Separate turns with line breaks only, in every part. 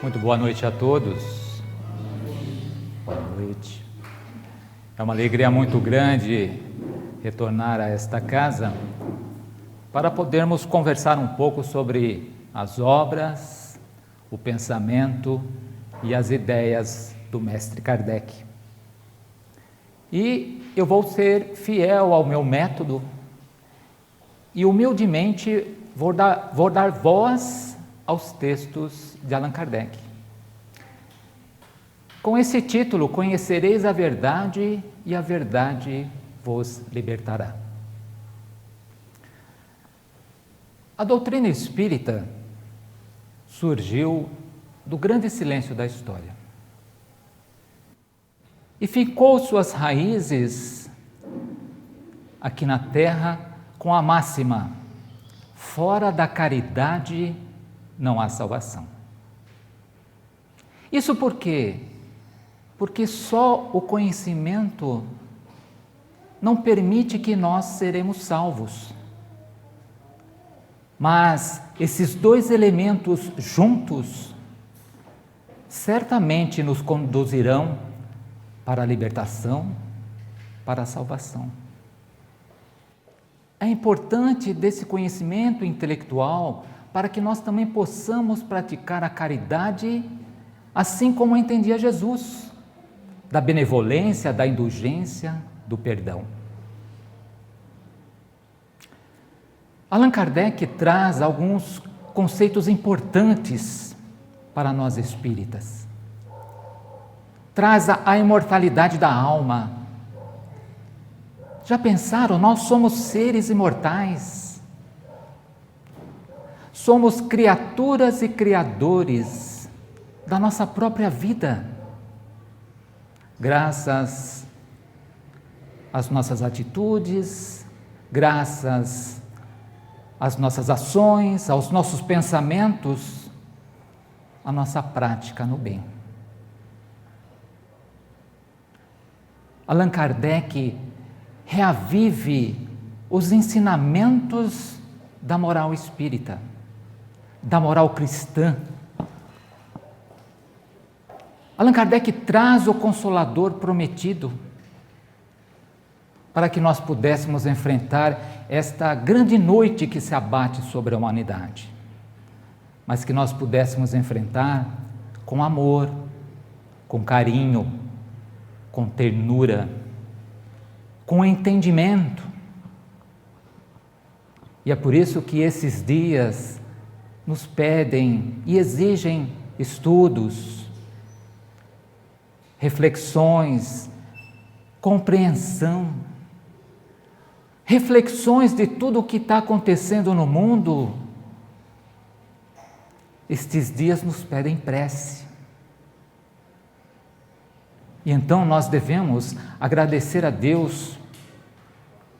Muito boa noite a todos. Boa noite. É uma alegria muito grande retornar a esta casa para podermos conversar um pouco sobre as obras, o pensamento e as ideias do Mestre Kardec. E eu vou ser fiel ao meu método e humildemente vou dar voz aos textos de Allan Kardec. Com esse título, Conhecereis a Verdade e a Verdade vos libertará. A doutrina espírita surgiu do grande silêncio da história e ficou suas raízes aqui na Terra com a máxima: fora da caridade não há salvação. Isso por quê? Porque só o conhecimento não permite que nós seremos salvos. Mas esses dois elementos juntos certamente nos conduzirão para a libertação, para a salvação. É importante desse conhecimento intelectual para que nós também possamos praticar a caridade assim como entendia Jesus, da benevolência, da indulgência, do perdão. Allan Kardec traz alguns conceitos importantes para nós espíritas. Traz a imortalidade da alma. Já pensaram? Nós somos seres imortais. Somos criaturas e criadores da nossa própria vida, graças às nossas atitudes, graças às nossas ações, aos nossos pensamentos, à nossa prática no bem. Allan Kardec reavive os ensinamentos da moral espírita, da moral cristã. Allan Kardec traz o Consolador prometido para que nós pudéssemos enfrentar esta grande noite que se abate sobre a humanidade, mas que nós pudéssemos enfrentar com amor, com carinho, com ternura, com entendimento. E é por isso que esses dias nos pedem e exigem estudos, reflexões, compreensão, reflexões de tudo o que está acontecendo no mundo. Estes dias nos pedem prece. E então nós devemos agradecer a Deus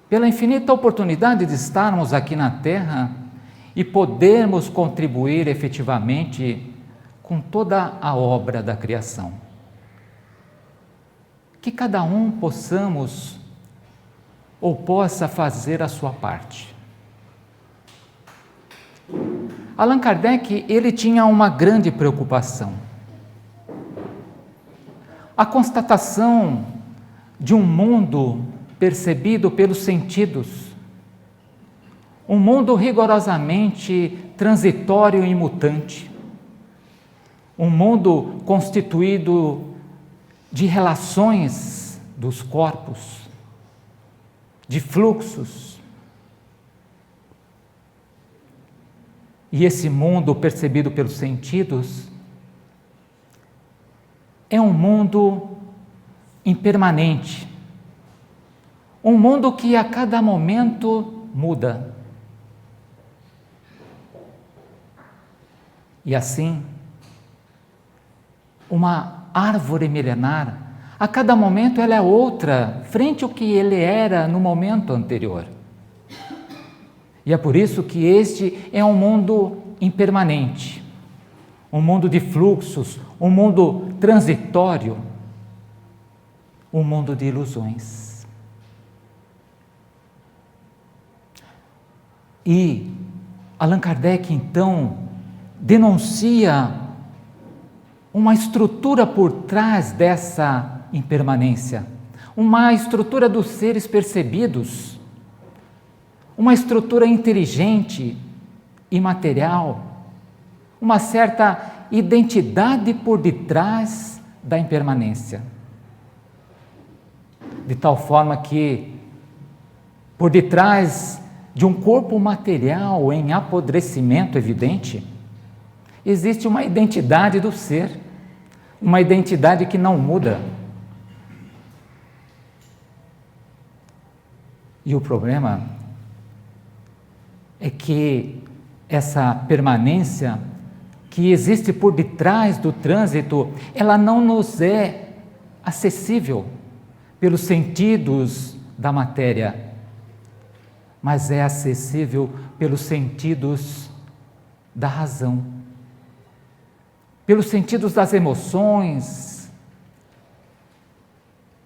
pela infinita oportunidade de estarmos aqui na Terra e podermos contribuir efetivamente com toda a obra da criação. Que cada um possamos ou possa fazer a sua parte. Allan Kardec, ele tinha uma grande preocupação. A constatação de um mundo percebido pelos sentidos, um mundo rigorosamente transitório e mutante, um mundo constituído de relações dos corpos, de fluxos. E esse mundo percebido pelos sentidos é um mundo impermanente, um mundo que a cada momento muda. E assim, uma árvore milenar, a cada momento ela é outra, frente ao que ele era no momento anterior. E é por isso que este é um mundo impermanente, um mundo de fluxos, um mundo transitório, um mundo de ilusões. E Allan Kardec, então, denuncia uma estrutura por trás dessa impermanência, uma estrutura dos seres percebidos, uma estrutura inteligente, imaterial, uma certa identidade por detrás da impermanência. De tal forma que, por detrás de um corpo material em apodrecimento evidente, existe uma identidade do ser, uma identidade que não muda. E o problema é que essa permanência que existe por detrás do trânsito, ela não nos é acessível pelos sentidos da matéria, mas é acessível pelos sentidos da razão, pelos sentidos das emoções,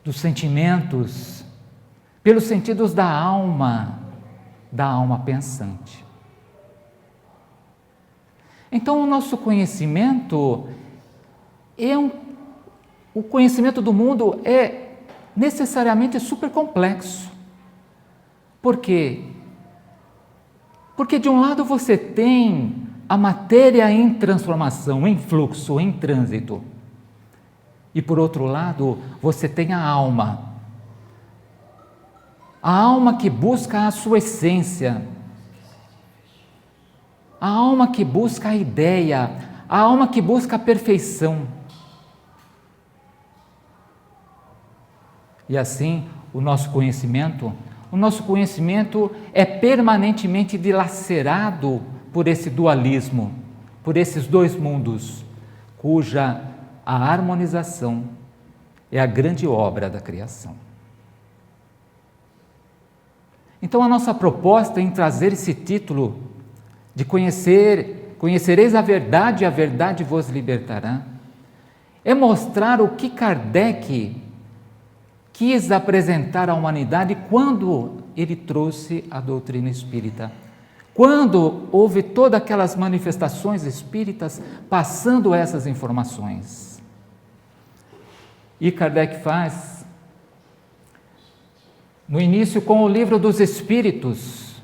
dos sentimentos, pelos sentidos da alma pensante. Então, o nosso conhecimento o conhecimento do mundo é necessariamente super complexo. Por quê? Porque de um lado você tem a matéria em transformação, em fluxo, em trânsito. E por outro lado, você tem a alma. A alma que busca a sua essência. A alma que busca a ideia. A alma que busca a perfeição. E assim, o nosso conhecimento é permanentemente dilacerado por esse dualismo, por esses dois mundos, cuja a harmonização é a grande obra da criação. Então, a nossa proposta em trazer esse título de conhecereis a verdade e a verdade vos libertará, é mostrar o que Kardec quis apresentar à humanidade quando ele trouxe a doutrina espírita. Quando houve todas aquelas manifestações espíritas passando essas informações. E Kardec faz, no início, com o Livro dos Espíritos.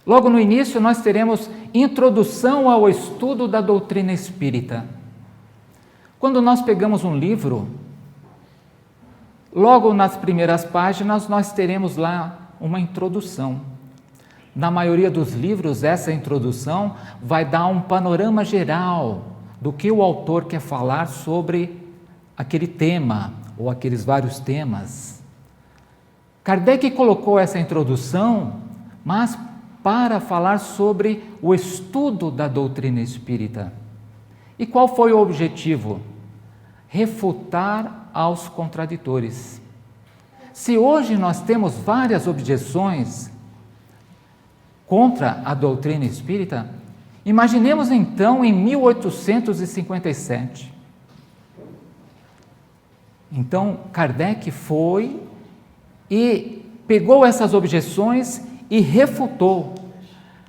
Logo no início, nós teremos introdução ao estudo da doutrina espírita. Quando nós pegamos um livro, logo nas primeiras páginas, nós teremos lá uma introdução. Na maioria dos livros, essa introdução vai dar um panorama geral do que o autor quer falar sobre aquele tema, ou aqueles vários temas. Kardec colocou essa introdução, mas para falar sobre o estudo da doutrina espírita. E qual foi o objetivo? Refutar aos contraditores. Se hoje nós temos várias objeções contra a doutrina espírita, imaginemos então em 1857. Então, Kardec foi e pegou essas objeções e refutou.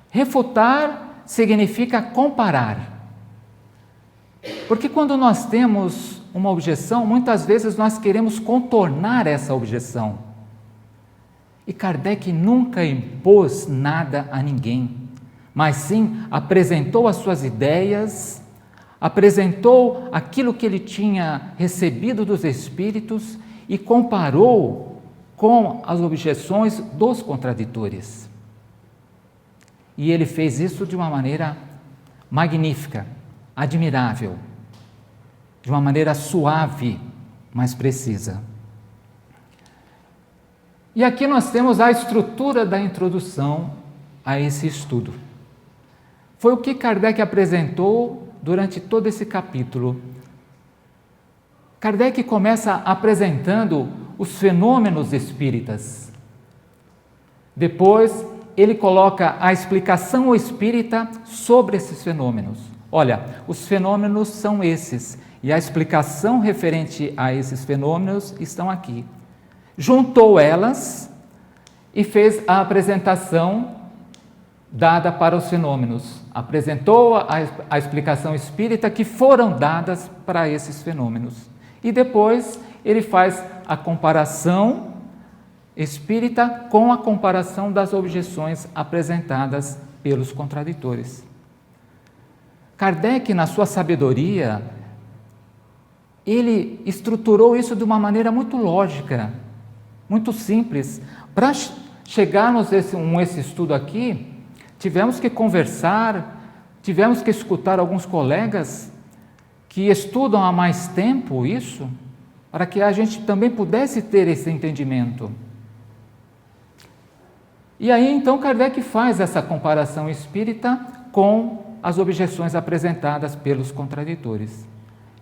Refutar significa comparar. Porque quando nós temos uma objeção, muitas vezes nós queremos contornar essa objeção. E Kardec nunca impôs nada a ninguém, mas sim apresentou as suas ideias, apresentou aquilo que ele tinha recebido dos espíritos e comparou com as objeções dos contraditores. E ele fez isso de uma maneira magnífica, admirável, de uma maneira suave, mas precisa. E aqui nós temos a estrutura da introdução a esse estudo. Foi o que Kardec apresentou durante todo esse capítulo. Kardec começa apresentando os fenômenos espíritas. Depois, ele coloca a explicação espírita sobre esses fenômenos. Olha, os fenômenos são esses, e a explicação referente a esses fenômenos estão aqui. Juntou elas e fez a apresentação dada para os fenômenos, apresentou a explicação espírita que foram dadas para esses fenômenos. E depois ele faz a comparação espírita com a comparação das objeções apresentadas pelos contraditores. Kardec, na sua sabedoria, ele estruturou isso de uma maneira muito lógica, muito simples. Para chegarmos a esse estudo aqui, tivemos que conversar, tivemos que escutar alguns colegas que estudam há mais tempo isso, para que a gente também pudesse ter esse entendimento. E aí então Kardec faz essa comparação espírita com as objeções apresentadas pelos contraditores,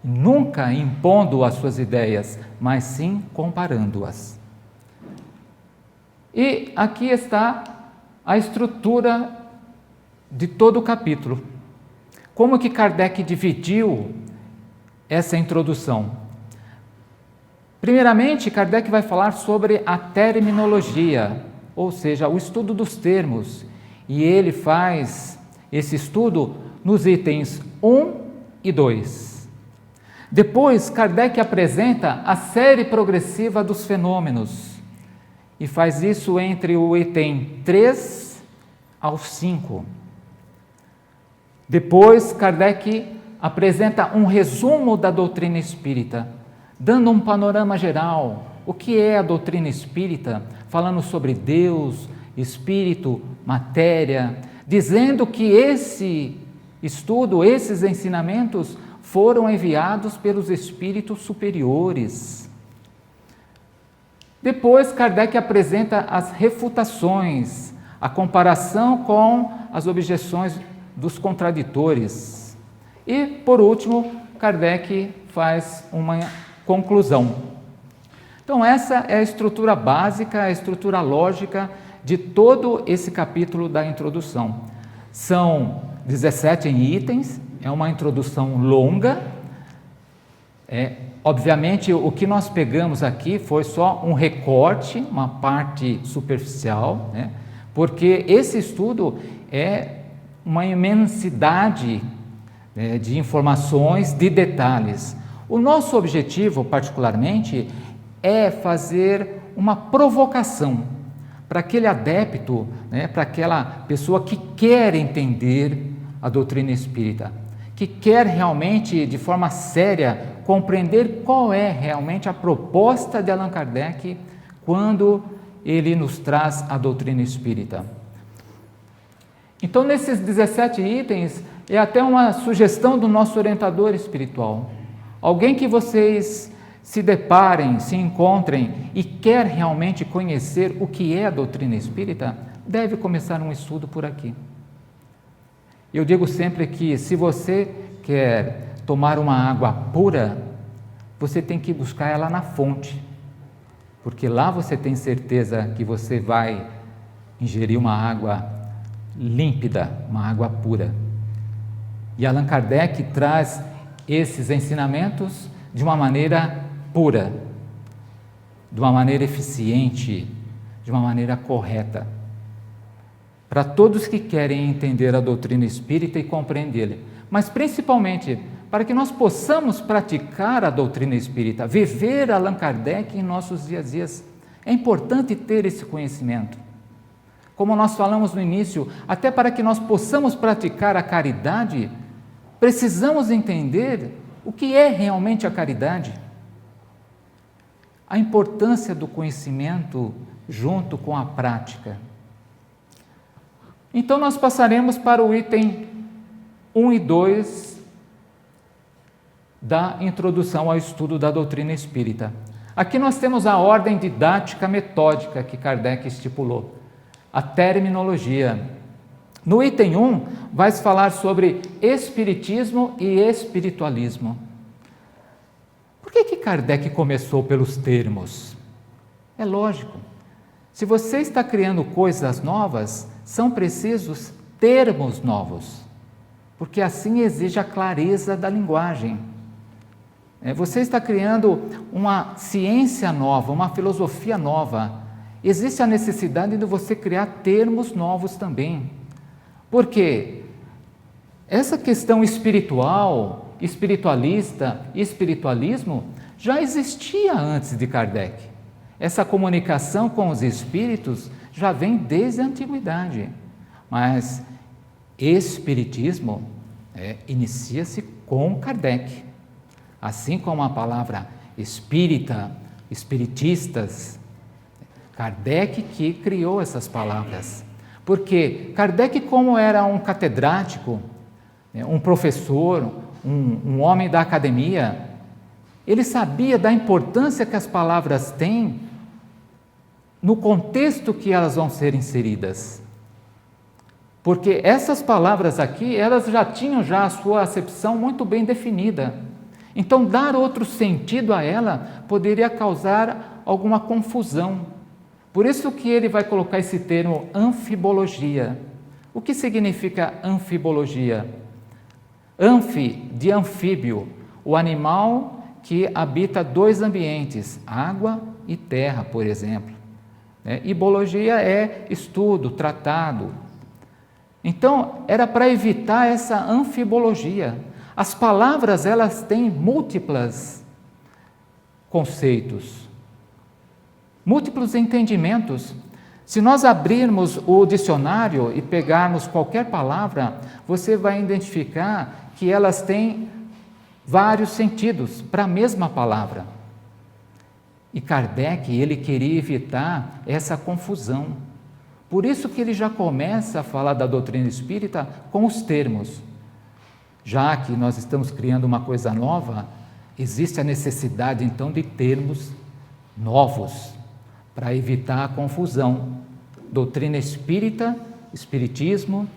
nunca impondo as suas ideias, mas sim comparando-as. E aqui está a estrutura de todo o capítulo. Como que Kardec dividiu essa introdução? Primeiramente, Kardec vai falar sobre a terminologia, ou seja, o estudo dos termos, e ele faz esse estudo nos itens 1 e 2. Depois, Kardec apresenta a série progressiva dos fenômenos, e faz isso entre o item 3 ao 5. Depois, Kardec apresenta um resumo da doutrina espírita, dando um panorama geral. O que é a doutrina espírita? Falando sobre Deus, espírito, matéria, dizendo que esse estudo, esses ensinamentos foram enviados pelos espíritos superiores. Depois, Kardec apresenta as refutações, a comparação com as objeções dos contraditores. E, por último, Kardec faz uma conclusão. Então, essa é a estrutura básica, a estrutura lógica de todo esse capítulo da introdução. São 17 itens, é uma introdução longa. Obviamente, o que nós pegamos aqui foi só um recorte, uma parte superficial, né? Porque esse estudo é uma imensidade de informações, de detalhes. O nosso objetivo, particularmente, é fazer uma provocação para aquele adepto, né, para aquela pessoa que quer entender a doutrina espírita, que quer realmente, de forma séria, compreender qual é realmente a proposta de Allan Kardec quando ele nos traz a doutrina espírita. Então, nesses 17 itens, é até uma sugestão do nosso orientador espiritual. Alguém que vocês se deparem, se encontrem e quer realmente conhecer o que é a doutrina espírita, deve começar um estudo por aqui. Eu digo sempre que se você quer tomar uma água pura, você tem que buscar ela na fonte, porque lá você tem certeza que você vai ingerir uma água límpida, uma água pura. E Allan Kardec traz esses ensinamentos de uma maneira pura, de uma maneira eficiente, de uma maneira correta, para todos que querem entender a doutrina espírita e compreendê-la, mas principalmente para que nós possamos praticar a doutrina espírita, viver Allan Kardec em nossos dias a dias. É importante ter esse conhecimento. Como nós falamos no início, até para que nós possamos praticar a caridade, precisamos entender o que é realmente a caridade. A importância do conhecimento junto com a prática. Então, nós passaremos para o item 1 e 2 da introdução ao estudo da doutrina espírita. Aqui nós temos a ordem didática metódica que Kardec estipulou, a terminologia. No item 1, vai se falar sobre espiritismo e espiritualismo. Por que Kardec começou pelos termos? É lógico. Se você está criando coisas novas, são precisos termos novos, porque assim exige a clareza da linguagem. Você está criando uma ciência nova, uma filosofia nova. Existe a necessidade de você criar termos novos também, Porque essa questão espiritual, espiritualista, espiritualismo já existia antes de Kardec. Essa comunicação com os espíritos já vem desde a antiguidade. Mas espiritismo inicia-se com Kardec. Assim como a palavra espírita, espiritistas, Kardec que criou essas palavras. Porque Kardec, como era um catedrático, um professor, um homem da academia, ele sabia da importância que as palavras têm no contexto que elas vão ser inseridas. Porque essas palavras aqui, elas já tinham a sua acepção muito bem definida. Então, dar outro sentido a ela poderia causar alguma confusão. Por isso que ele vai colocar esse termo anfibologia. O que significa anfibologia? Anfi, de anfíbio, o animal que habita dois ambientes, água e terra, por exemplo. E biologia é estudo, tratado. Então, era para evitar essa anfibologia. As palavras, elas têm múltiplos conceitos, múltiplos entendimentos. Se nós abrirmos o dicionário e pegarmos qualquer palavra, você vai identificar que elas têm vários sentidos para a mesma palavra. E Kardec, ele queria evitar essa confusão. Por isso que ele já começa a falar da doutrina espírita com os termos. Já que nós estamos criando uma coisa nova, existe a necessidade então de termos novos para evitar a confusão. Doutrina espírita, espiritismo,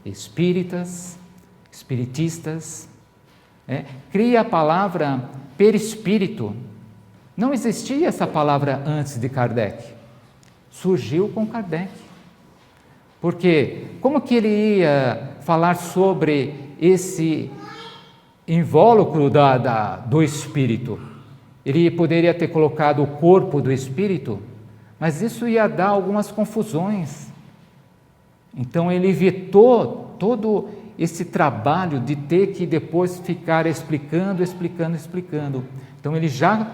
espíritas, espiritistas. Cria a palavra perispírito. Não existia essa palavra antes de Kardec. Surgiu com Kardec. Porque como que ele ia falar sobre esse invólucro do espírito? Ele poderia ter colocado o corpo do espírito, mas isso ia dar algumas confusões. Então ele evitou todo esse trabalho de ter que depois ficar explicando. Então ele já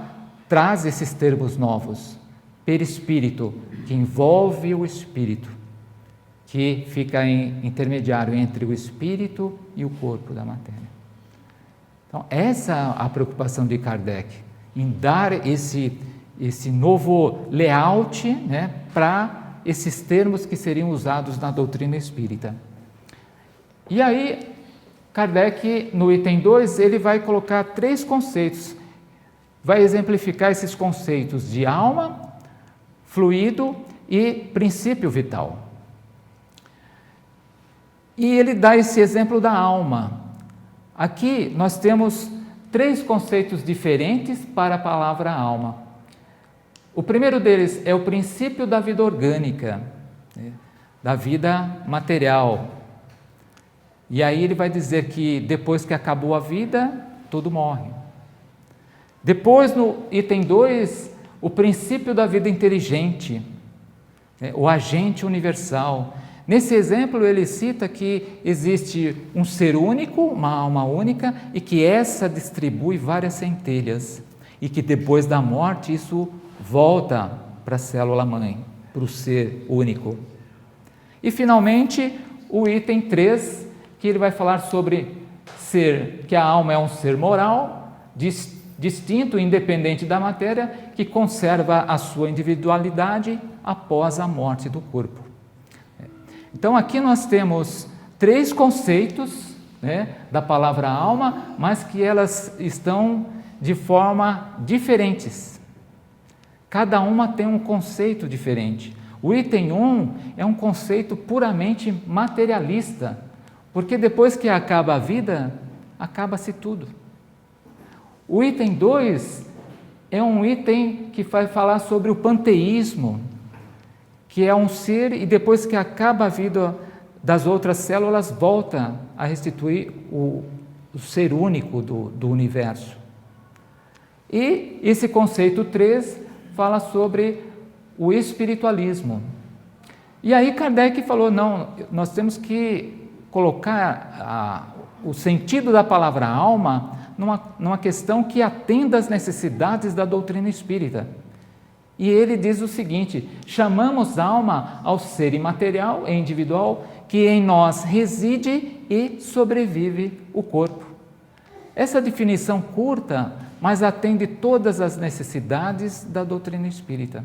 traz esses termos novos. Perispírito, que envolve o espírito, que fica intermediário entre o espírito e o corpo da matéria. Então, essa é a preocupação de Kardec, em dar esse novo layout, para esses termos que seriam usados na doutrina espírita. E aí, Kardec, no item 2, ele vai colocar 3 conceitos, vai exemplificar esses conceitos de alma, fluido e princípio vital. E ele dá esse exemplo da alma. Aqui nós temos 3 conceitos diferentes para a palavra alma. O primeiro deles é o princípio da vida orgânica, da vida material. E aí ele vai dizer que depois que acabou a vida, tudo morre. Depois, no item 2, o princípio da vida inteligente, o agente universal. Nesse exemplo, ele cita que existe um ser único, uma alma única, e que essa distribui várias centelhas, e que depois da morte isso volta para a célula-mãe, para o ser único. E, finalmente, o item 3, que ele vai falar sobre que a alma é um ser moral, distinto, independente da matéria, que conserva a sua individualidade após a morte do corpo. Então, aqui nós temos 3 conceitos da palavra alma, mas que elas estão de forma diferentes. Cada uma tem um conceito diferente. O item 1 é um conceito puramente materialista, porque depois que acaba a vida, acaba-se tudo. O item 2 é um item que vai falar sobre o panteísmo, que é um ser e depois que acaba a vida das outras células, volta a restituir o ser único do universo. E esse conceito 3 fala sobre o espiritualismo. E aí Kardec falou, não, nós temos que colocar o sentido da palavra alma numa questão que atenda às necessidades da doutrina espírita. E ele diz o seguinte: chamamos alma ao ser imaterial e individual que em nós reside e sobrevive o corpo. Essa definição curta, mas atende todas as necessidades da doutrina espírita.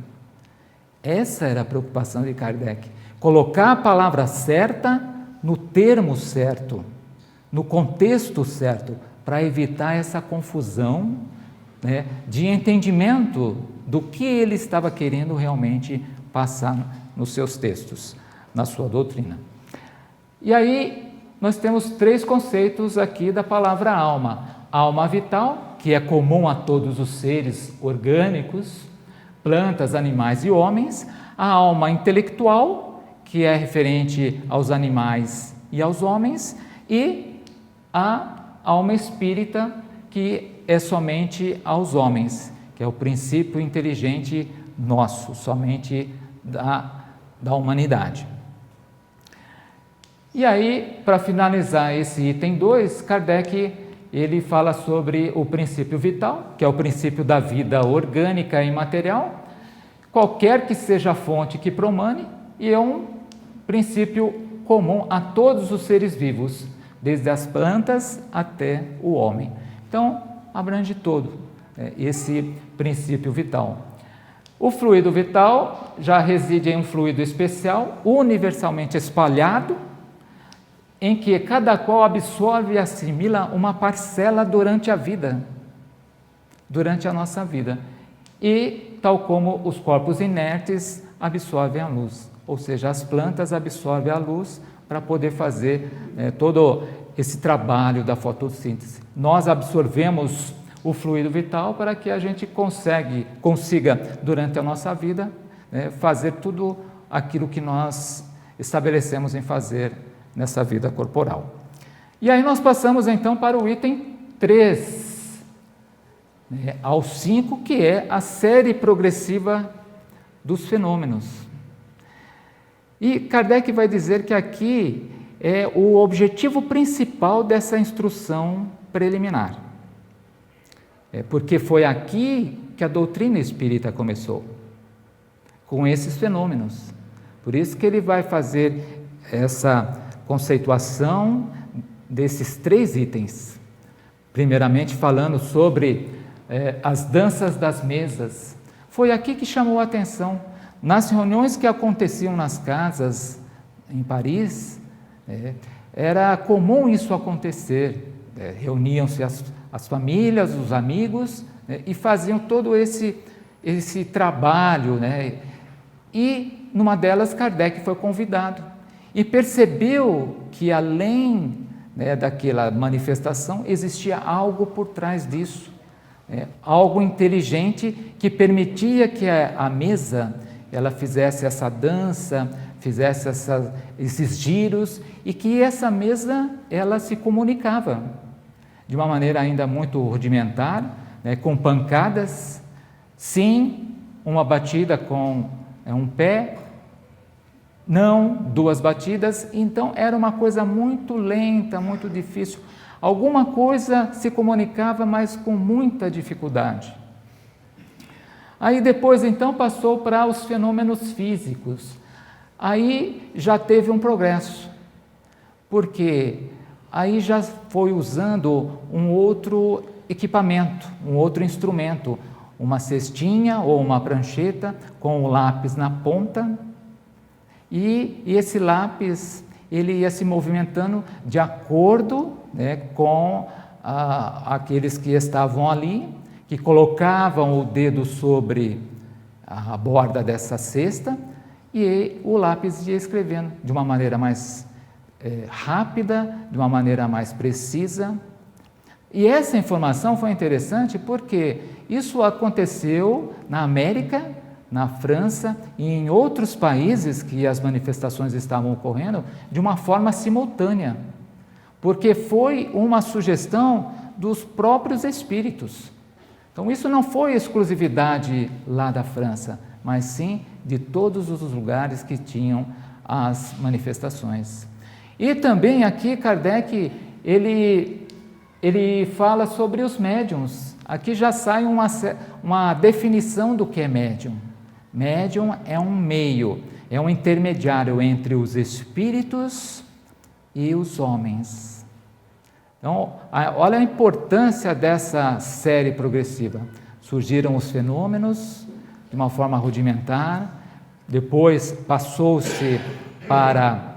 Essa era a preocupação de Kardec, colocar a palavra certa no termo certo, no contexto certo, para evitar essa confusão, né, de entendimento do que ele estava querendo realmente passar nos seus textos, na sua doutrina. E aí nós temos 3 conceitos aqui da palavra alma. Alma vital, que é comum a todos os seres orgânicos, plantas, animais e homens. A alma intelectual, que é referente aos animais e aos homens. E a alma espírita, que é somente aos homens, que é o princípio inteligente nosso, somente da humanidade. E aí, para finalizar esse item 2, Kardec ele fala sobre o princípio vital, que é o princípio da vida orgânica e material, qualquer que seja a fonte que promane, e é um princípio comum a todos os seres vivos, desde as plantas até o homem. Então, abrange todo esse princípio vital. O fluido vital já reside em um fluido especial, universalmente espalhado, em que cada qual absorve e assimila uma parcela durante a vida, durante a nossa vida. E, tal como os corpos inertes absorvem a luz, ou seja, as plantas absorvem a luz para poder fazer todo esse trabalho da fotossíntese. Nós absorvemos o fluido vital para que a gente consiga, durante a nossa vida, fazer tudo aquilo que nós estabelecemos em fazer nessa vida corporal. E aí nós passamos então para o item 3, ao 5, que é a série progressiva dos fenômenos. E Kardec vai dizer que aqui é o objetivo principal dessa instrução preliminar. Porque foi aqui que a doutrina espírita começou, com esses fenômenos. Por isso que ele vai fazer essa conceituação desses 3 itens. Primeiramente falando sobre as danças das mesas. Foi aqui que chamou a atenção. Nas reuniões que aconteciam nas casas em Paris, era comum isso acontecer. Reuniam-se as famílias, os amigos, e faziam todo esse trabalho, E numa delas Kardec foi convidado e percebeu que além daquela manifestação existia algo por trás disso, algo inteligente que permitia que a mesa ela fizesse essa dança, fizesse esses giros, e que essa mesa ela se comunicava de uma maneira ainda muito rudimentar, com pancadas, sim, uma batida com um pé, não 2 batidas. Então era uma coisa muito lenta, muito difícil. Alguma coisa se comunicava, mas com muita dificuldade. Aí depois então passou para os fenômenos físicos. Aí já teve um progresso, porque aí já foi usando um outro equipamento, um outro instrumento, uma cestinha ou uma prancheta com o lápis na ponta, e esse lápis ele ia se movimentando de acordo com aqueles que estavam ali, que colocavam o dedo sobre a borda dessa cesta, e o lápis ia escrevendo de uma maneira mais rápida, de uma maneira mais precisa. E essa informação foi interessante porque isso aconteceu na América, na França e em outros países que as manifestações estavam ocorrendo de uma forma simultânea, porque foi uma sugestão dos próprios espíritos. Então isso não foi exclusividade lá da França, mas sim de todos os lugares que tinham as manifestações. E também aqui Kardec, ele fala sobre os médiuns. Aqui já sai uma definição do que é médium. Médium é um meio, é um intermediário entre os espíritos e os homens. Então, olha a importância dessa série progressiva. Surgiram os fenômenos de uma forma rudimentar, depois passou-se para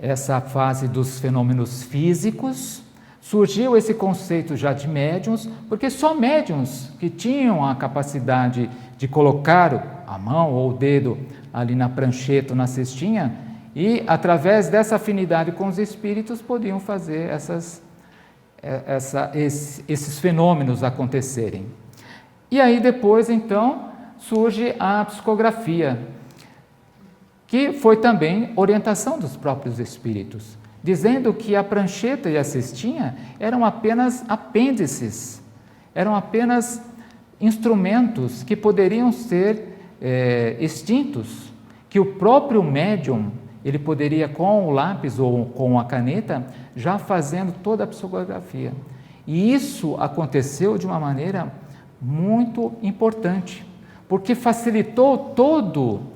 essa fase dos fenômenos físicos, surgiu esse conceito já de médiuns, porque só médiuns que tinham a capacidade de colocar a mão ou o dedo ali na prancheta ou na cestinha, e através dessa afinidade com os espíritos podiam fazer esses fenômenos acontecerem. E aí depois então surge a psicografia, que foi também orientação dos próprios espíritos, dizendo que a prancheta e a cestinha eram apenas apêndices, eram apenas instrumentos que poderiam ser extintos, que o próprio médium, ele poderia com o lápis ou com a caneta, já fazendo toda a psicografia. E isso aconteceu de uma maneira muito importante, porque facilitou todo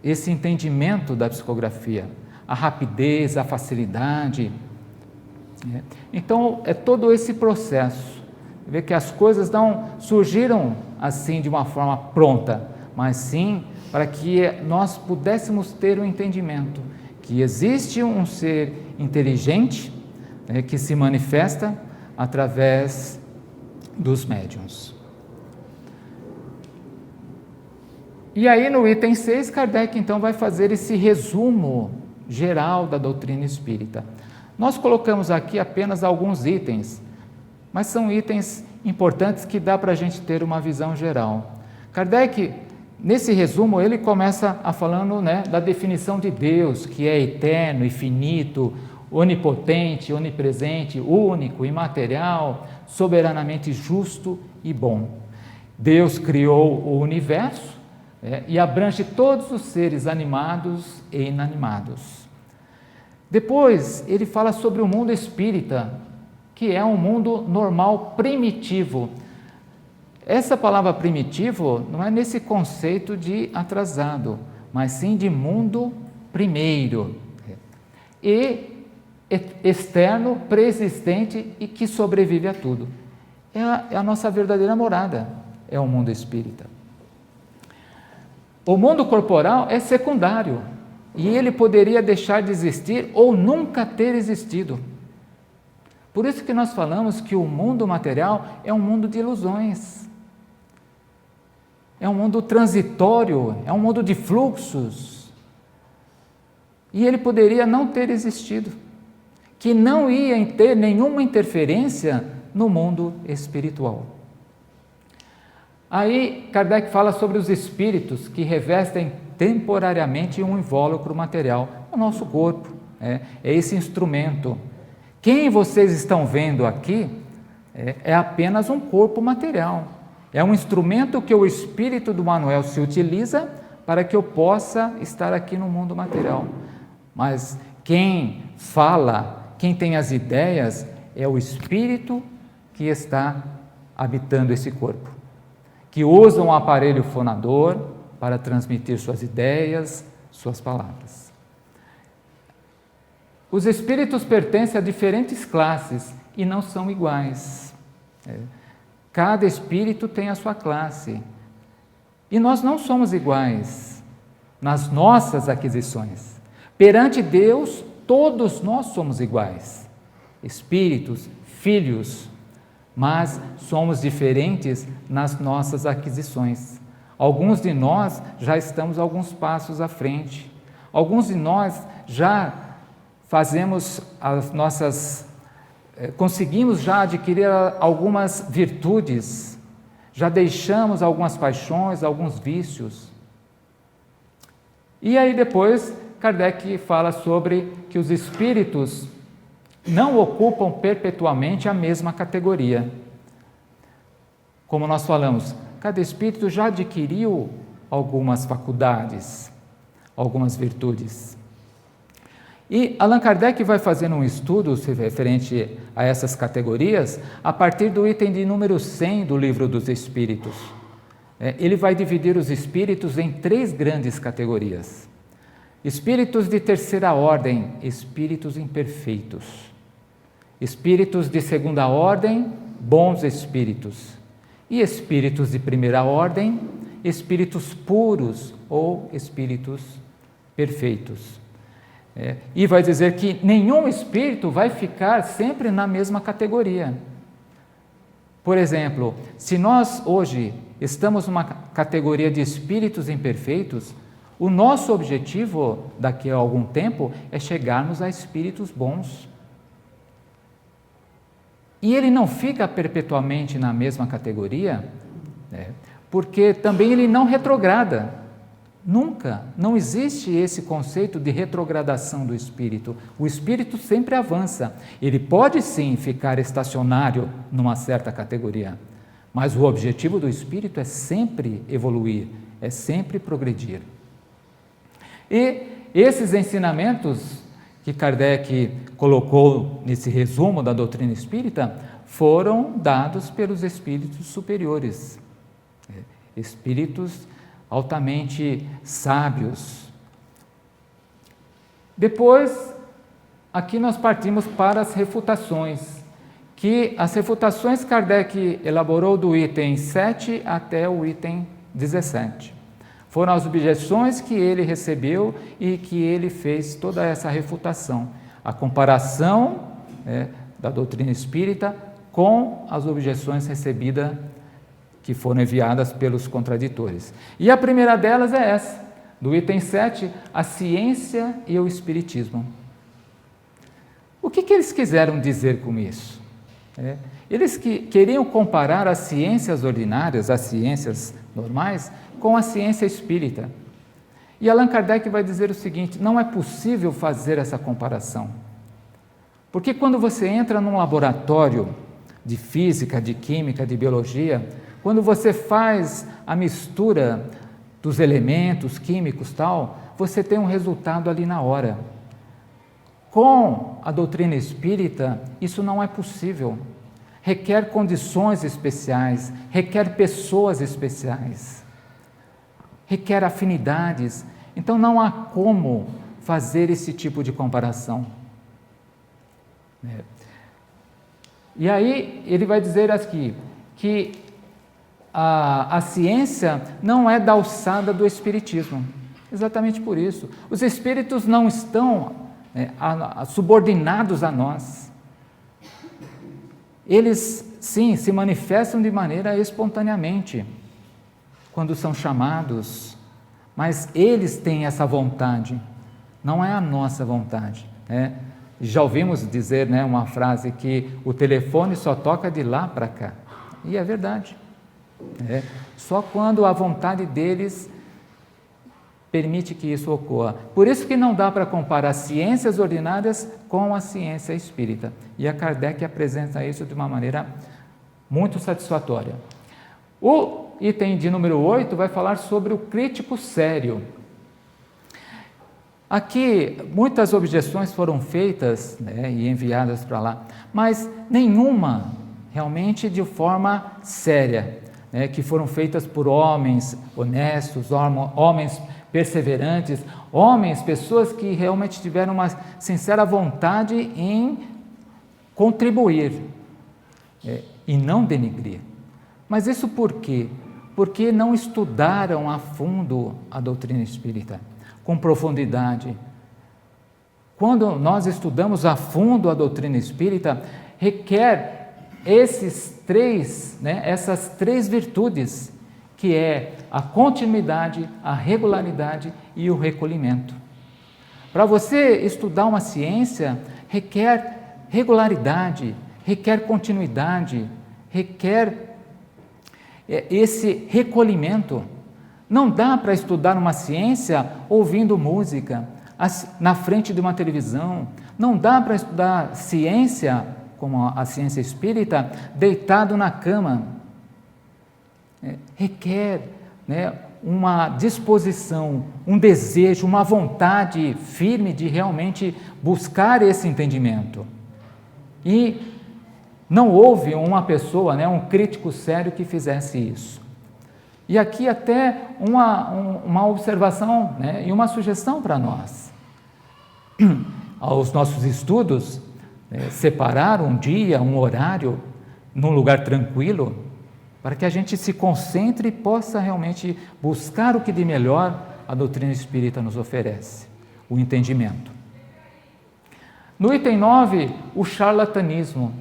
esse entendimento da psicografia, a rapidez, a facilidade. Então, é todo esse processo. Vê que as coisas não surgiram assim de uma forma pronta, mas sim para que nós pudéssemos ter um entendimento que existe um ser inteligente, que se manifesta através dos médiuns. E aí no item 6, Kardec então vai fazer esse resumo geral da doutrina espírita. Nós colocamos aqui apenas alguns itens, mas são itens importantes que dá para a gente ter uma visão geral. Kardec, nesse resumo, ele começa falando da definição de Deus, que é eterno, infinito, onipotente, onipresente, único, imaterial, soberanamente justo e bom. Deus criou o universo, e abrange todos os seres animados e inanimados. Depois, ele fala sobre o mundo espírita, que é um mundo normal primitivo. Essa palavra primitivo não é nesse conceito de atrasado, mas sim de mundo primeiro, e externo, preexistente e que sobrevive a tudo. É a nossa verdadeira morada, é o mundo espírita. O mundo corporal é secundário e ele poderia deixar de existir ou nunca ter existido. Por isso que nós falamos que o mundo material é um mundo de ilusões, é um mundo transitório, é um mundo de fluxos. E ele poderia não ter existido, que não ia ter nenhuma interferência no mundo espiritual. Aí Kardec fala sobre os espíritos que revestem temporariamente um invólucro material, o nosso corpo, é esse instrumento. Quem vocês estão vendo aqui é apenas um corpo material, é um instrumento que o espírito do Manuel se utiliza para que eu possa estar aqui no mundo material. Mas quem fala, quem tem as ideias, é o espírito que está habitando esse corpo, que usa um aparelho fonador para transmitir suas ideias, suas palavras. Os espíritos pertencem a diferentes classes e não são iguais. Cada espírito tem a sua classe. E nós não somos iguais nas nossas aquisições. Perante Deus, todos nós somos iguais. Espíritos, filhos, mas somos diferentes nas nossas aquisições. Alguns de nós já estamos alguns passos à frente. Alguns de nós já fazemos as nossas, conseguimos já adquirir algumas virtudes, já deixamos algumas paixões, alguns vícios. E aí depois Kardec fala sobre que os espíritos não ocupam perpetuamente a mesma categoria. Como nós falamos, cada espírito já adquiriu algumas faculdades, algumas virtudes. E Allan Kardec vai fazendo um estudo referente a essas categorias a partir do item de número 100 do Livro dos Espíritos. Ele vai dividir os espíritos em 3 grandes categorias. Espíritos de terceira ordem, espíritos imperfeitos. Espíritos de segunda ordem, bons espíritos. E espíritos de primeira ordem, espíritos puros ou espíritos perfeitos. E vai dizer que nenhum espírito vai ficar sempre na mesma categoria. Por exemplo, se nós hoje estamos numa categoria de espíritos imperfeitos, o nosso objetivo daqui a algum tempo é chegarmos a espíritos bons. E ele não fica perpetuamente na mesma categoria, porque também ele não retrograda. Nunca, não existe esse conceito de retrogradação do espírito. O espírito sempre avança. Ele pode sim ficar estacionário numa certa categoria, mas o objetivo do espírito é sempre evoluir, é sempre progredir. E esses ensinamentos que Kardec colocou nesse resumo da doutrina espírita foram dados pelos espíritos superiores, espíritos altamente sábios. Depois, aqui nós partimos para as refutações, que as refutações Kardec elaborou do item 7 até o item 17. Foram as objeções que ele recebeu e que ele fez toda essa refutação, a comparação da doutrina espírita com as objeções recebidas que foram enviadas pelos contraditores. E a primeira delas é essa, do item 7, a ciência e o espiritismo. O que eles quiseram dizer com isso? Eles queriam comparar as ciências ordinárias, as ciências normais, com a ciência espírita. E Allan Kardec vai dizer o seguinte: não é possível fazer essa comparação. Porque quando você entra num laboratório de física, de química, de biologia, quando você faz a mistura dos elementos químicos tal, você tem um resultado ali na hora. Com a doutrina espírita, isso não é possível. Requer condições especiais, requer pessoas especiais, requer afinidades. Então não há como fazer esse tipo de comparação. E aí ele vai dizer aqui que a ciência não é da alçada do espiritismo. Exatamente por isso. Os espíritos não estão subordinados a nós. Eles, sim, se manifestam de maneira espontaneamente, quando são chamados, mas eles têm essa vontade, não é a nossa vontade. Já ouvimos dizer uma frase que o telefone só toca de lá para cá, e é verdade. Só quando a vontade deles permite que isso ocorra. Por isso que não dá para comparar ciências ordinárias com a ciência espírita. E a Kardec apresenta isso de uma maneira muito satisfatória. O item de número 8 vai falar sobre o crítico sério. Aqui muitas objeções foram feitas e enviadas para lá, mas nenhuma realmente de forma séria. Que foram feitas por homens honestos, homens perseverantes, pessoas que realmente tiveram uma sincera vontade em contribuir e não denigrir. Mas isso por quê? Porque não estudaram a fundo a doutrina espírita, com profundidade. Quando nós estudamos a fundo a doutrina espírita, requer essas três virtudes, que é a continuidade, a regularidade e o recolhimento. Para você estudar uma ciência, requer regularidade, requer continuidade, requer esse recolhimento. Não dá para estudar uma ciência ouvindo música, na frente de uma televisão. Não dá para estudar ciência, como a ciência espírita, deitado na cama. Requer uma disposição, um desejo, uma vontade firme de realmente buscar esse entendimento. E não houve uma pessoa, um crítico sério que fizesse isso. E aqui até uma observação, e uma sugestão para nós. Aos nossos estudos, separar um dia, um horário, num lugar tranquilo, para que a gente se concentre e possa realmente buscar o que de melhor a doutrina espírita nos oferece, o entendimento. No item 9, o charlatanismo.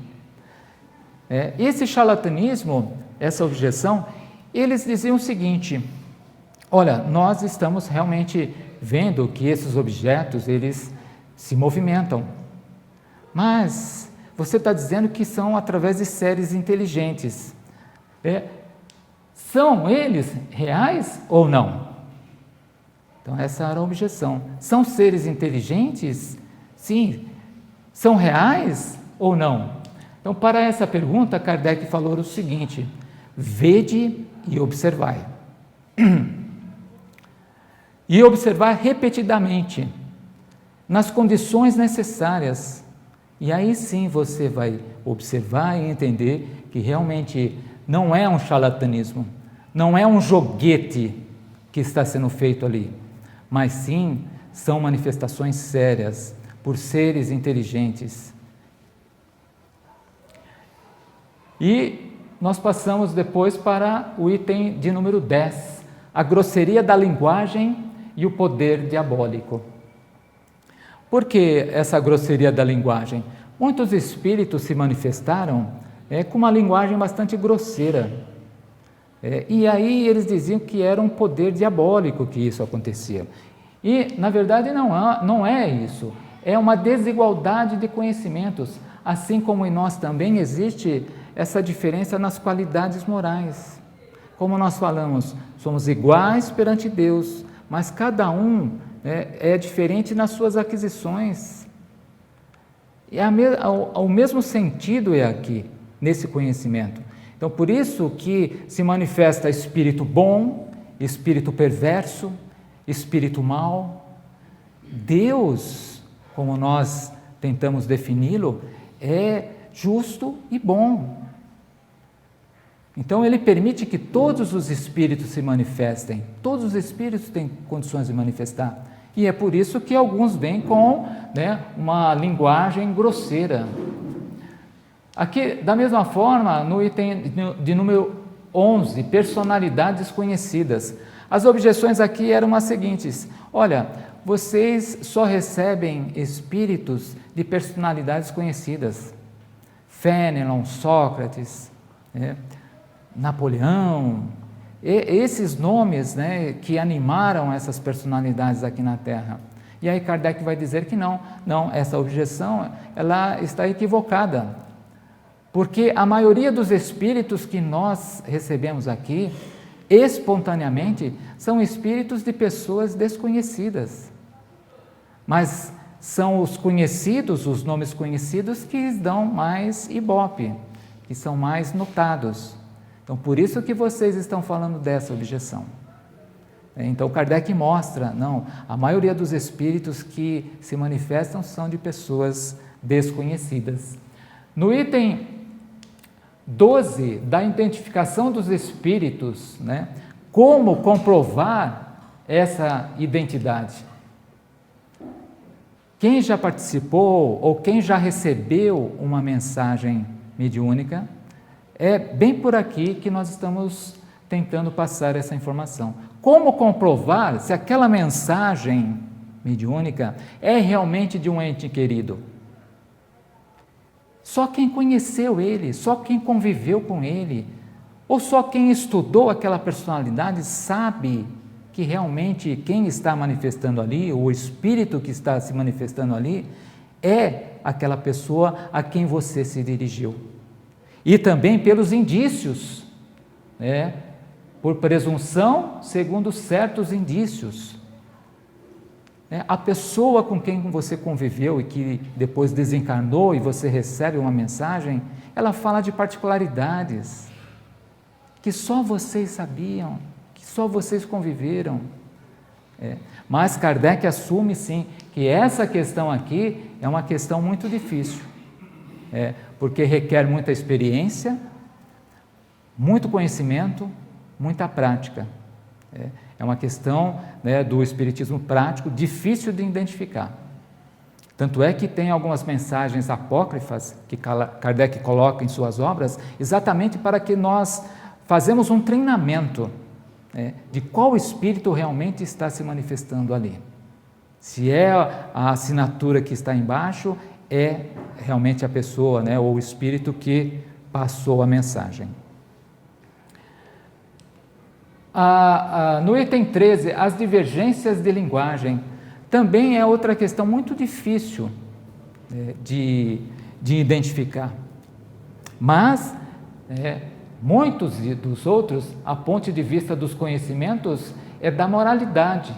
Esse charlatanismo, essa objeção, eles diziam o seguinte: olha, nós estamos realmente vendo que esses objetos, eles se movimentam, mas você está dizendo que são através de seres inteligentes. São eles reais ou não? Então essa era a objeção. São seres inteligentes? Sim. São reais ou não? Então, para essa pergunta, Kardec falou o seguinte: vede e observai. E observar repetidamente, nas condições necessárias. E aí sim você vai observar e entender que realmente não é um charlatanismo, não é um joguete que está sendo feito ali, mas sim são manifestações sérias por seres inteligentes. E nós passamos depois para o item de número 10, a grosseria da linguagem e o poder diabólico. Por que essa grosseria da linguagem? Muitos espíritos se manifestaram com uma linguagem bastante grosseira. E aí eles diziam que era um poder diabólico que isso acontecia. E, na verdade, não é isso. É uma desigualdade de conhecimentos, assim como em nós também existe essa diferença nas qualidades morais. Como nós falamos, somos iguais perante Deus, mas cada um é diferente nas suas aquisições. E o mesmo sentido é aqui, nesse conhecimento. Então, por isso que se manifesta espírito bom, espírito perverso, espírito mau. Deus, como nós tentamos defini-lo, é justo e bom. Então, Ele permite que todos os espíritos se manifestem. Todos os espíritos têm condições de manifestar. E é por isso que alguns vêm com uma linguagem grosseira. Aqui, da mesma forma, no item de número 11, personalidades conhecidas. As objeções aqui eram as seguintes: olha, vocês só recebem espíritos de personalidades conhecidas. Fénelon, Sócrates, Napoleão, esses nomes que animaram essas personalidades aqui na Terra. E aí Kardec vai dizer que não, essa objeção ela está equivocada. Porque a maioria dos espíritos que nós recebemos aqui, espontaneamente, são espíritos de pessoas desconhecidas. Mas são os conhecidos, os nomes conhecidos, que dão mais ibope, que são mais notados. Então, por isso que vocês estão falando dessa objeção. Então, Kardec mostra, a maioria dos espíritos que se manifestam são de pessoas desconhecidas. No item 12, da identificação dos espíritos, como comprovar essa identidade? Quem já participou ou quem já recebeu uma mensagem mediúnica, é bem por aqui que nós estamos tentando passar essa informação. Como comprovar se aquela mensagem mediúnica é realmente de um ente querido? Só quem conheceu ele, só quem conviveu com ele, ou só quem estudou aquela personalidade sabe que realmente quem está manifestando ali, o espírito que está se manifestando ali, é aquela pessoa a quem você se dirigiu. E também pelos indícios, por presunção, segundo certos indícios. A pessoa com quem você conviveu e que depois desencarnou e você recebe uma mensagem, ela fala de particularidades que só vocês sabiam, que só vocês conviveram. Mas Kardec assume sim que essa questão aqui é uma questão muito difícil, porque requer muita experiência, muito conhecimento, muita prática. É uma questão, né, do espiritismo prático difícil de identificar. Tanto é que tem algumas mensagens apócrifas que Kardec coloca em suas obras exatamente para que nós fazemos um treinamento, de qual espírito realmente está se manifestando ali. Se é a assinatura que está embaixo, é realmente a pessoa, né, ou o espírito que passou a mensagem. No item 13, as divergências de linguagem, também é outra questão muito difícil de identificar. Mas muitos dos outros, a ponto de vista dos conhecimentos, é da moralidade,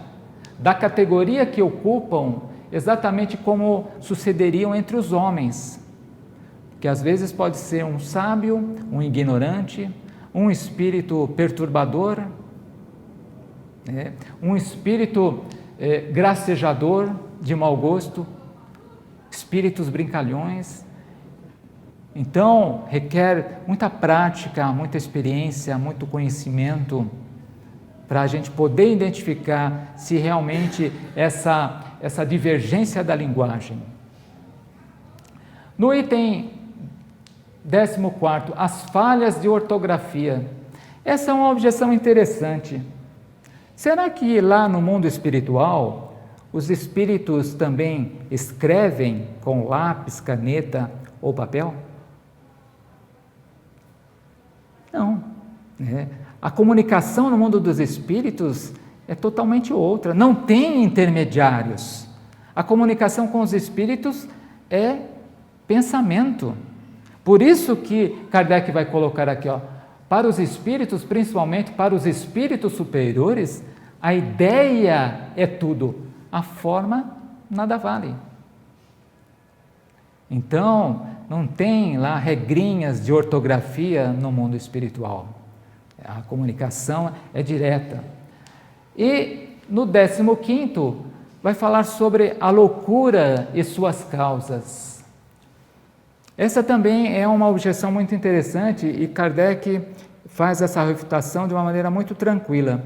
da categoria que ocupam, exatamente como sucederiam entre os homens, que às vezes pode ser um sábio, um ignorante, um espírito perturbador, um espírito gracejador, de mau gosto, espíritos brincalhões. Então, requer muita prática, muita experiência, muito conhecimento, para a gente poder identificar se realmente essa divergência da linguagem. No item 14, as falhas de ortografia. Essa é uma objeção interessante. Será que lá no mundo espiritual, os espíritos também escrevem com lápis, caneta ou papel? Não. A comunicação no mundo dos espíritos é totalmente outra. Não tem intermediários. A comunicação com os espíritos é pensamento. Por isso que Kardec vai colocar aqui, para os espíritos, principalmente para os espíritos superiores, a ideia é tudo, a forma nada vale. Então, não tem lá regrinhas de ortografia no mundo espiritual. A comunicação é direta. E no 15º, vai falar sobre a loucura e suas causas. Essa também é uma objeção muito interessante e Kardec faz essa refutação de uma maneira muito tranquila.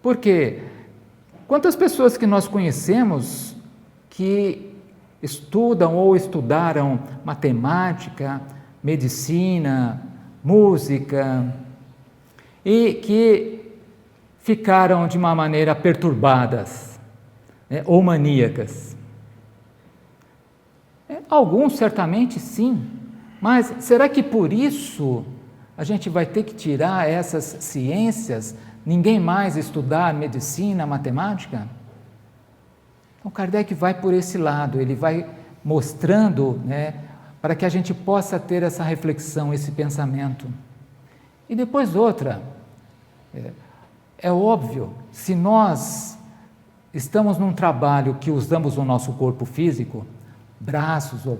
Por quê? Quantas pessoas que nós conhecemos que estudam ou estudaram matemática, medicina, música, e que ficaram de uma maneira perturbadas, ou maníacas? Alguns certamente sim, mas será que por isso a gente vai ter que tirar essas ciências, ninguém mais estudar medicina, matemática? Então Kardec vai por esse lado, ele vai mostrando, para que a gente possa ter essa reflexão, esse pensamento. E depois outra, é óbvio, se nós estamos num trabalho que usamos o nosso corpo físico, braços ou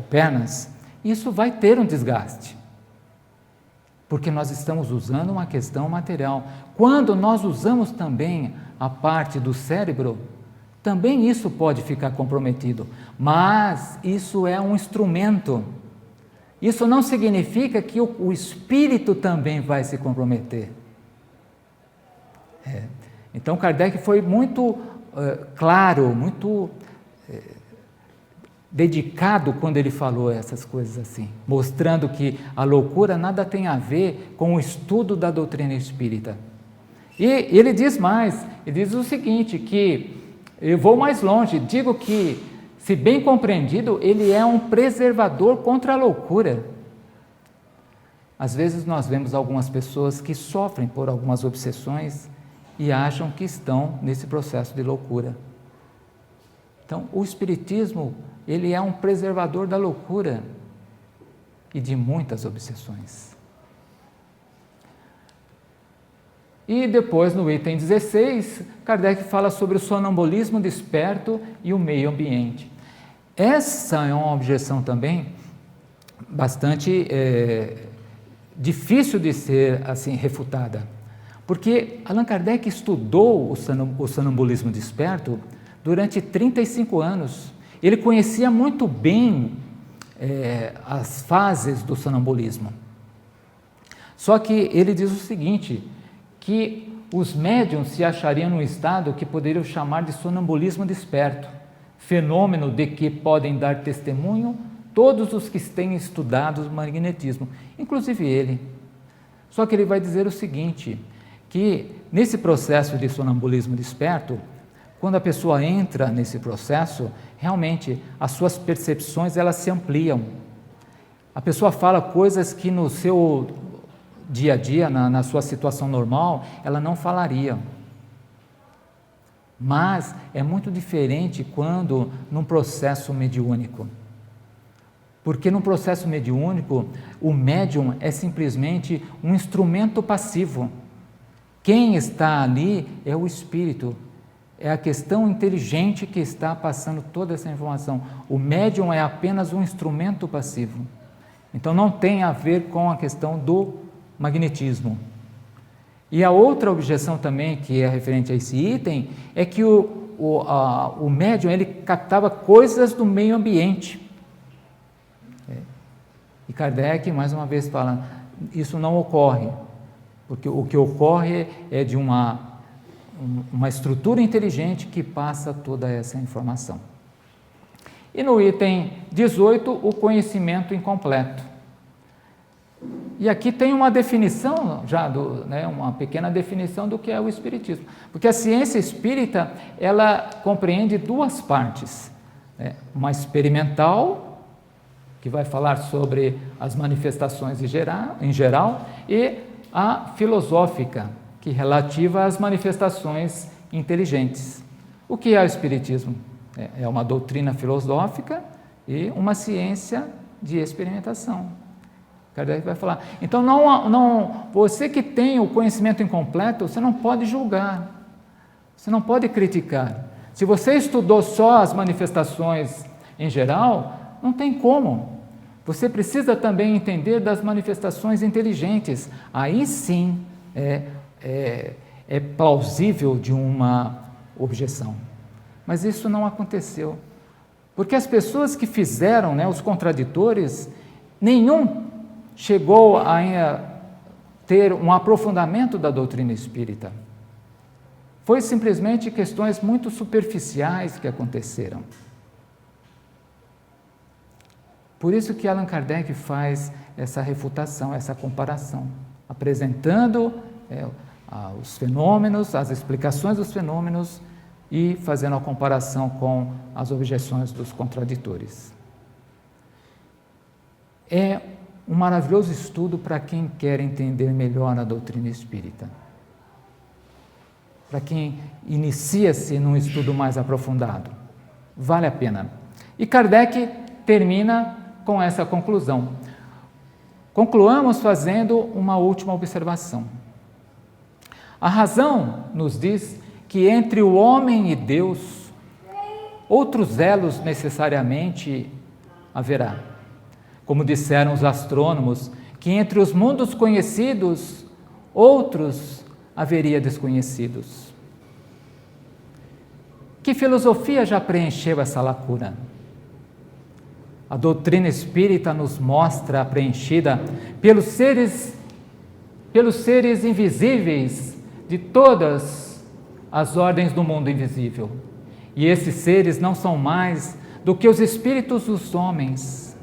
pernas, isso vai ter um desgaste, porque nós estamos usando uma questão material. Quando nós usamos também a parte do cérebro, também isso pode ficar comprometido, mas isso é um instrumento. Isso não significa que o espírito também vai se comprometer. Então Kardec foi muito claro, muito dedicado quando ele falou essas coisas assim, mostrando que a loucura nada tem a ver com o estudo da doutrina espírita. E ele diz mais, ele diz o seguinte, que eu vou mais longe, digo que, se bem compreendido, ele é um preservador contra a loucura. Às vezes nós vemos algumas pessoas que sofrem por algumas obsessões e acham que estão nesse processo de loucura. Então, o Espiritismo, ele é um preservador da loucura e de muitas obsessões. E depois, no item 16, Kardec fala sobre o sonambulismo desperto e o meio ambiente. Essa é uma objeção também bastante difícil de ser assim refutada, Porque Allan Kardec estudou o sonambulismo desperto durante 35 anos. Ele conhecia muito bem as fases do sonambulismo. Só que ele diz o seguinte, que os médiuns se achariam num estado que poderiam chamar de sonambulismo desperto, fenômeno de que podem dar testemunho todos os que têm estudado o magnetismo, inclusive ele. Só que ele vai dizer o seguinte, que nesse processo de sonambulismo desperto, quando a pessoa entra nesse processo, realmente as suas percepções elas se ampliam. A pessoa fala coisas que no seu dia a dia, na sua situação normal, ela não falaria. Mas é muito diferente quando num processo mediúnico. Porque no processo mediúnico, o médium é simplesmente um instrumento passivo. Quem está ali é o espírito, é a questão inteligente que está passando toda essa informação. O médium é apenas um instrumento passivo. Então não tem a ver com a questão do magnetismo. E a outra objeção também, que é referente a esse item, é que o médium ele captava coisas do meio ambiente. E Kardec, mais uma vez, fala, isso não ocorre, porque o que ocorre é de uma estrutura inteligente que passa toda essa informação. E no item 18, o conhecimento incompleto. E aqui tem uma definição, uma pequena definição do que é o espiritismo. Porque a ciência espírita, ela compreende duas partes. Uma experimental, que vai falar sobre as manifestações em geral, e a filosófica, que é relativa às manifestações inteligentes. O que é o espiritismo? É uma doutrina filosófica e uma ciência de experimentação. Kardec vai falar. Então, você que tem o conhecimento incompleto, você não pode julgar, você não pode criticar. Se você estudou só as manifestações em geral, não tem como. Você precisa também entender das manifestações inteligentes. Aí sim é plausível de uma objeção. Mas isso não aconteceu. Porque as pessoas que fizeram, os contraditores, nenhum chegou a ter um aprofundamento da doutrina espírita. Foi simplesmente questões muito superficiais que aconteceram. Por isso que Allan Kardec faz essa refutação, essa comparação, apresentando os fenômenos, as explicações dos fenômenos e fazendo a comparação com as objeções dos contraditores. É um maravilhoso estudo para quem quer entender melhor a doutrina espírita. Para quem inicia-se num estudo mais aprofundado. Vale a pena. E Kardec termina com essa conclusão. Concluamos fazendo uma última observação. A razão nos diz que entre o homem e Deus, outros elos necessariamente haverá. Como disseram os astrônomos, que entre os mundos conhecidos, outros haveria desconhecidos. Que filosofia já preencheu essa lacuna? A doutrina espírita nos mostra preenchida pelos seres invisíveis de todas as ordens do mundo invisível. E esses seres não são mais do que os espíritos dos homens,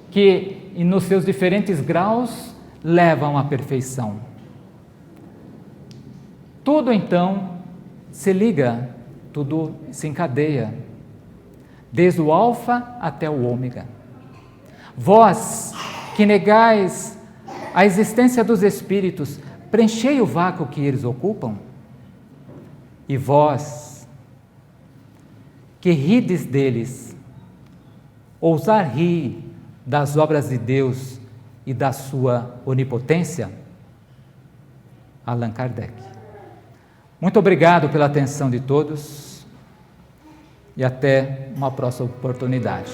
que nos seus diferentes graus levam à perfeição. Tudo então se liga, tudo se encadeia, desde o alfa até o ômega. Vós, que negais a existência dos espíritos, preenchei o vácuo que eles ocupam. E vós, que rides deles, ousar rir das obras de Deus e da sua onipotência? Allan Kardec. Muito obrigado pela atenção de todos e até uma próxima oportunidade.